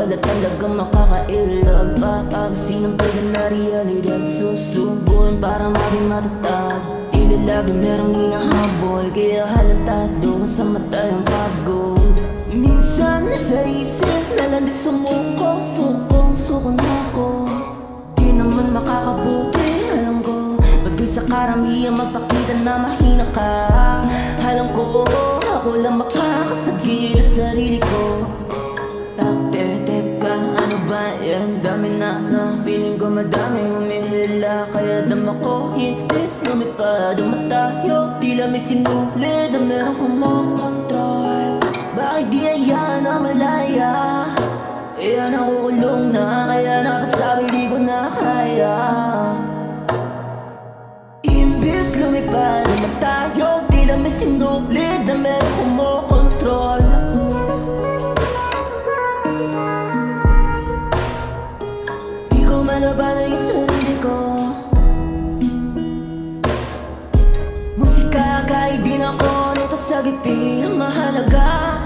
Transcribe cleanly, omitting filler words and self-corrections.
wala talagang makakailag. Sinampay na realidad, susubuin para maging matatag. Tila lagi merong hinahabol, kaya halatado sa mata yung pagod. Minsan nasa isip na lang di sumuko, suko na ako. Di naman makakabuti, alam ko. Ba't di sa karamihan magpakita na mahina ka? Alam ko, ako lang makakasagil sa sarili ko. Teka, ano ba yan? Dami na feeling ko madaming humihila. Kaya dama ko, hitis, lumipad ang matayo. Tila may sinulid na merong kumokontrol. Bakit di hayaan na malaya? Kaya nakukulong na, kaya nakasabi di ko na kaya. Imbis lumipad naman tayo, tila may sinulid na merong kumokontrol. Di ko manaba na yung sarili ko. Musika kahit di na ako nito sa gipin ang mahalaga.